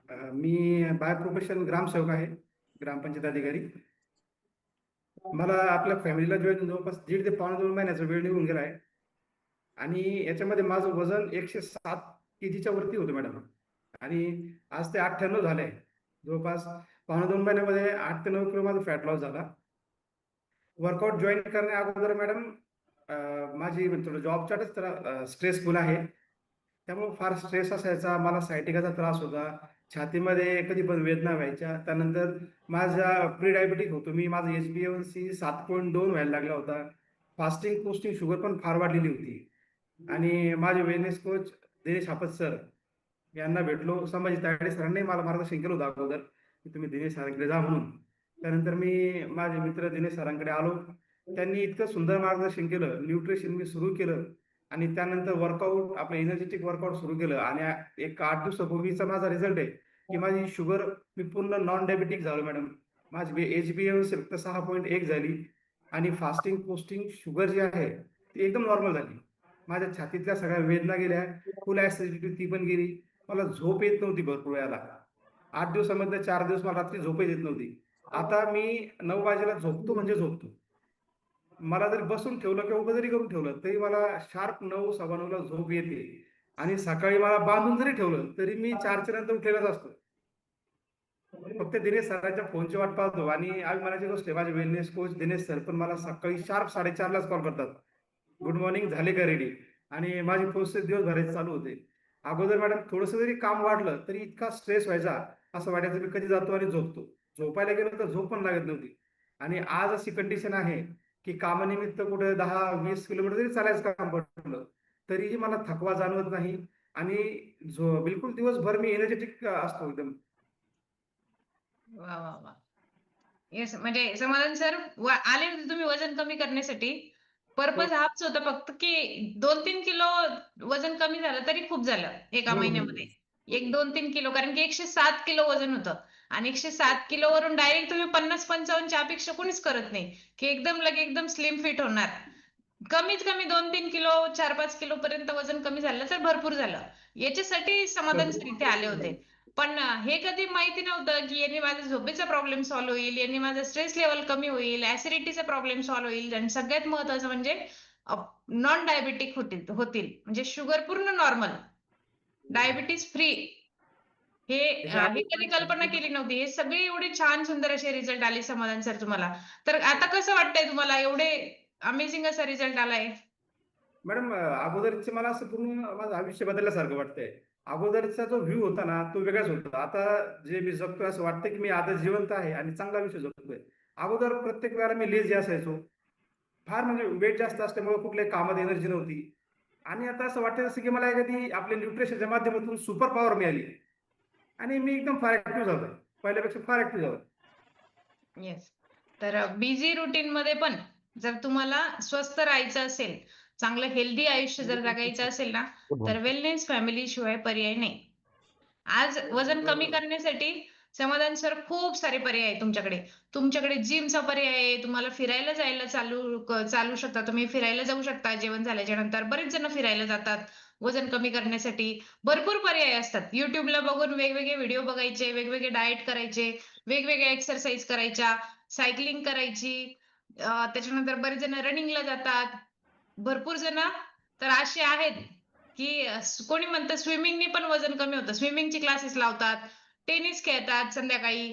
Me by profession ग्रामसेवक आहे, ग्रामपंचायत अधिकारी. मला आपल्या फॅमिलीला जॉईन जवळपास 1.5 ते पावणे 2 महिन्याचा वेळ निघून गेला आहे. आणि याच्यामध्ये माझं वजन 107 केजीच्या वरती होतं मॅडम. आणि आज ते 98 झालंय. जवळपास पावणे 2 महिन्यामध्ये 8 ते 9 किलो माझा फॅट लॉस झाला. वर्कआउट जॉईन करण्या अगोदर मॅडम माझी थोडं जॉबच्याच स्ट्रेसफुल आहे. त्यामुळे फार स्ट्रेस असायचा, मला सायटिकाचा त्रास होता, छातीमध्ये कधी पण वेदना व्हायच्या. त्यानंतर माझा प्री डायबिटिक होतो मी, माझं HbA1c 7.2 व्हायला लागला होता. फास्टिंग पोस्टिंग शुगर पण फार वाढलेली होती. आणि माझे वेलनेस कोच दिनेश आपत सर यांना भेटलो. संभाजी तायडे सरांनी मला मार्गदर्शन केलं होतं अगोदर की तुम्ही दिनेश सरांकडे जा म्हणून. त्यानंतर मी माझे मित्र दिनेश सरांकडे आलो. त्यांनी इतकं सुंदर मार्गदर्शन केलं, न्यूट्रिशन मी सुरू केलं. आणि त्यानंतर वर्कआउट, आपलं एनर्जेटिक वर्कआउट सुरू केलं. आणि एक 8 दिवसापूर्वीचा माझा रिझल्ट आहे की माझी शुगर, मी पूर्ण नॉन डायबेटिक झालो मॅडम. माझी HbA1c फक्त 6.1 झाली. आणि फास्टिंग पोस्टिंग शुगर जी आहे ती एकदम नॉर्मल झाली. माझ्या छातीतल्या सगळ्या वेदना गेल्या, फुल ऍसिडिटी ती पण गेली. मला झोप येत नव्हती भरपूर वेळाला. 8 दिवसामधले 4 दिवस मला रात्री झोपच येत नव्हती. आता मी 9 वाजेला झोपतो म्हणजे झोपतो. मला जरी बसून ठेवलं किंवा उभं जरी करून ठेवलं तरी मला शार्प 9 9:15ला झोप येते. आणि सकाळी मला बांधून जरी ठेवलं तरी मी 4च्या नंतर उठलेलाच असतो. फक्त दिनेश सरांच्या फोनची वाट पाहतो. आणि अभिमानाची गोष्ट आहे, माझे वेलनेस कोच दिनेश सर पण मला सकाळी शार्प 4:30लाच कॉल करतात, गुड मॉर्निंग, झाले का रेडी. आणि माझी प्रोसेस दिवसभराची चालू होते. अगोदर मॅडम थोडंसं जरी काम वाढलं तरी इतका स्ट्रेस व्हायचा, असं वाटायचं मी कधी जातो आणि झोपतो. झोपायला गेलो तर झोप पण लागत नव्हती. आणि आज अशी कंडिशन आहे की कामानिमित्त कुठे 10-20 किलोमीटर जरी चालायचं काम पडलं तरीही मला थकवा जाणवत नाही. आणि बिलकुल दिवसभर मी एनर्जेटिक असतो एकदम. वाह! वाह! वाह! येस, म्हणजे समाधान सर आले होते तुम्ही वजन कमी करण्यासाठी. हो. पर्पज हाच होता फक्त, की 2-3 किलो वजन कमी झालं तरी खूप झालं एका हम्म, महिन्यामध्ये. हम्म. 1-2-3 किलो, कारण की 107 किलो वजन होतं. आणि 107 किलोवरून डायरेक्ट तुम्ही 50-55 च्या अपेक्षा कोणीच करत नाही, की एकदम एकदम स्लिम फिट होणार. कमीत कमी 2-3 किलो, 4-5 किलो पर्यंत वजन कमी झालं तर भरपूर झालं. याच्यासाठी समाधान सर इथे आले होते. पण हे कधी माहिती नव्हतं, की यांनी माझा झोपेचा प्रॉब्लेम सॉल्व्ह होईल, यांनी माझा स्ट्रेस लेव्हल कमी होईल, ऍसिडिटीचा प्रॉब्लेम सॉल्व्ह होईल, आणि सगळ्यात महत्त्वाचं म्हणजे नॉन डायबेटिक होतील, म्हणजे शुगर पूर्ण नॉर्मल, डायबिटीज फ्री. हे त्याच्या हे कधी कल्पना आधी केली नव्हती. हे सगळे एवढे छान सुंदर असे रिझल्ट आले समाधान सर तुम्हाला. तर आता कसं वाटतंय तुम्हाला, एवढे अमेझिंग असा रिझल्ट आलाय? मॅडम, अगोदरचे मला असं पूर्ण माझं आयुष्य बदलल्यासारखं वाटतंय. अगोदरचा जो व्ह्यू होता ना तो वेगळाच होता. आता जे मी जगतोय असं वाटतं की मी आता जिवंत आहे आणि चांगला आयुष्य जगतोय. अगोदर प्रत्येक वेळेला मी लेझी असायचो. फार म्हणजे वेट जास्त असल्यामुळे कुठल्याही कामात एनर्जी नव्हती. आणि आता असं वाटतं जसं की मला एखादी आपल्या न्यूट्रिशनच्या माध्यमातून सुपर पॉवर मिळाली. आणि मी एकदम फार ऍक्टिव्ह झालोय, पहिल्यापेक्षा फार ऍक्टिव्ह झालोय. येस. तर बिझी रुटीन मध्ये पण जर तुम्हाला स्वस्थ राहायचं असेल, चांगलं हेल्दी आयुष्य जर जगायचं असेल ना, तर वेलनेस फॅमिली शिवाय पर्याय नाही. आज वजन कमी बरोबर. करण्यासाठी समाधान सर खूप सारे पर्याय आहेत तुमच्याकडे. तुमच्याकडे जिमचा पर्याय आहे. तुम्हाला फिरायला जायला चालू शकता. तुम्ही फिरायला जाऊ शकता जेवण झाल्याच्या नंतर. बरेच जण फिरायला जातात वजन कमी करण्यासाठी. भरपूर पर्याय असतात. YouTubeला बघून वेगवेगळे व्हिडिओ बघायचे, वेगवेगळे डाएट करायचे, वेगवेगळ्या एक्सरसाइज करायच्या, सायकलिंग करायची. त्याच्यानंतर बरेच जण रनिंगला जातात. भरपूर जण तर असे आहेत, की कोणी म्हणतं स्विमिंगनी पण वजन कमी होतं. स्विमिंगचे क्लासेस लावतात, टेनिस खेळतात संध्याकाळी,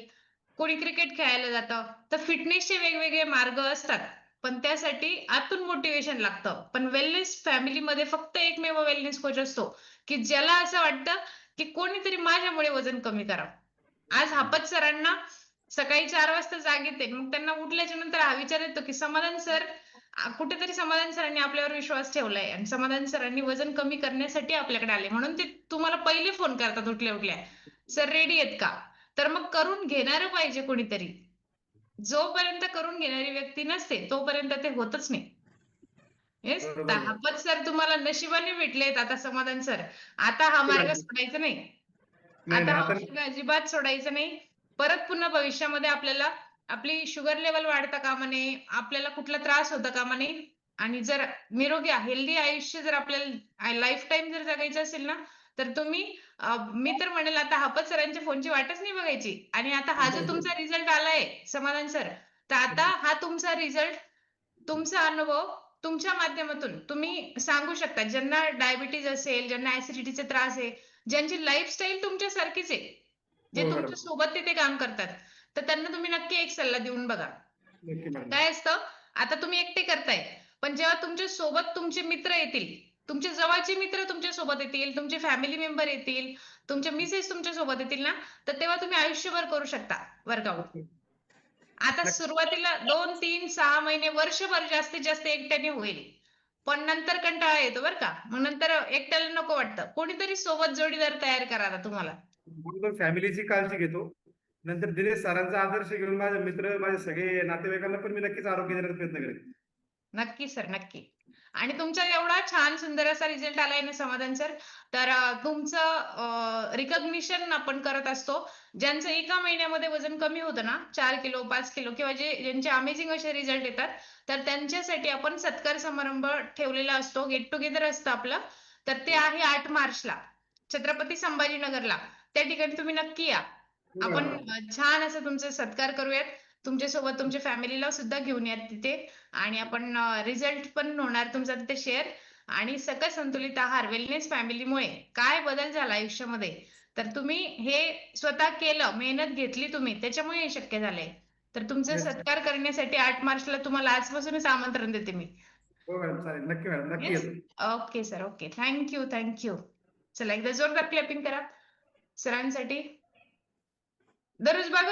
कोणी क्रिकेट खेळायला जातं. तर फिटनेसचे वेगवेगळे मार्ग असतात. पण त्यासाठी आतून मोटिव्हेशन लागतं. पण वेलनेस फॅमिलीमध्ये फक्त एकमेव वेलनेस कोच असतो, की ज्याला असं वाटतं, की कोणीतरी माझ्यामुळे वजन कमी करावं. आज हापत सरांना सकाळी 4 वाजता जाग येते. मग त्यांना उठल्याच्या नंतर हा विचार येतो, की समाधान सर, कुठेतरी समाधान सरांनी आपल्यावर विश्वास ठेवलाय आणि समाधान सरांनी वजन कमी करण्यासाठी आपल्याकडे आले. म्हणून ते तुम्हाला पहिले फोन करतात उठल्या-उठल्या, "सर रेडी आहेत का?" तर मग करून घेणारं पाहिजे कोणीतरी. जोपर्यंत करून घेणारी व्यक्ती नसते, तोपर्यंत ते होतच नाही. येस. तर बरोबर. हापत सर तुम्हाला नशिबाने भेटलेत आता समाधान सर. आता हा मार्ग सोडायचा नाही. नाही, आता नाही. हा आता मार्ग अजिबात सोडायचा नाही. परत पुन्हा भविष्यामध्ये आपल्याला आपली शुगर लेव्हल वाढता कामा नये, आपल्याला कुठला त्रास होता कामा नये. आणि जर निरोगी हेल्दी आयुष्य जर आपल्याला लाईफटाईम जर जगायचं असेल ना, तर तुम्ही मी तर म्हणेल आता हापत सरांच्या फोनची वाटच नाही बघायची आणि आता हा जो तुमचा रिझल्ट आलाय समाधान सर, तर आता हा तुमचा रिझल्ट, तुमचा अनुभव तुमच्या माध्यमातून तुम्ही सांगू शकता. ज्यांना डायबिटीज असेल, ज्यांना ॲसिडिटीचा त्रास आहे, ज्यांची लाईफस्टाईल तुमच्यासारखीच आहे, जे हो मॅडम. तुमच्या सोबत तिथे काम करतात, तर त्यांना तुम्ही नक्की एक सल्ला देऊन बघा. नक्की मॅडम. काय असतं, आता तुम्ही एकटे करताय, पण जेव्हा तुमच्या सोबत तुमचे मित्र येतील, तुमचे जवळचे मित्र तुमच्या सोबत येतील, तुमचे फॅमिली मेंबर येतील, तुमचे मिसेस तुमच्या सोबत येतील ना, तर तेव्हा तुम्ही आयुष्यभर करू शकता वर्कआउट. आता नक्की. सुरुवातीला 2, 3, 6 महिने, वर्षभर जास्तीत जास्त एकट्याने होईल. पण नंतर कंटाळा येतो बरं का. मग नंतर एकट्याला नको वाटतं. कोणीतरी सोबत जोडीदार तयार करा आता तुम्हाला. म्हणून फॅमिलीची काळजी घेतो. नंतर दिनेश सरांचा आदर्श घेऊन माझे मित्र, माझे सगळे नातेवाईकांना पण मी नक्कीच आरोग्य देण्याचा प्रयत्न करेन. नक्की सर, नक्की. आणि तुमचा एवढा छान सुंदर असा रिझल्ट आलाय ना समाधान सर, तर तुमचं रिकॉग्निशन आपण करत असतो. ज्यांचं एका महिन्यामध्ये वजन कमी होतं ना, 4 किलो, 5 किलो किंवा ज्यांचे अमेझिंग असे रिझल्ट येतात, तर त्यांच्यासाठी आपण सत्कार समारंभ ठेवलेला असतो. गेट टुगेदर असतं आपलं. तर ते आहे 8 मार्चला छत्रपती संभाजीनगरला. त्या ठिकाणी तुम्ही नक्की या. हो आपण मॅडम. छान असं तुमचा सत्कार करूयात. तुमच्यासोबत तुमच्या फॅमिलीला सुद्धा घेऊन या तिथे आणि आपण रिझल्ट पण होणार तुमचा तिथे शेअर. आणि सकस संतुलित आहार वेलनेस फॅमिलीमुळे काय बदल झाला आयुष्यामध्ये, तर तुम्ही हे स्वतः केलं, मेहनत घेतली तुम्ही, त्याच्यामुळे हे शक्य झालंय. तर तुमचा येस. सत्कार करण्यासाठी 8 मार्चला तुम्हाला आजपासूनच आमंत्रण देते मी. हो मॅडम, चालेल. नक्की मॅडम, नक्की येस. येतो. Okay sir, okay. Thank you, thank you. चला एकदा जोरदार क्लॅपिंग करा सरांसाठी. दररोज बघा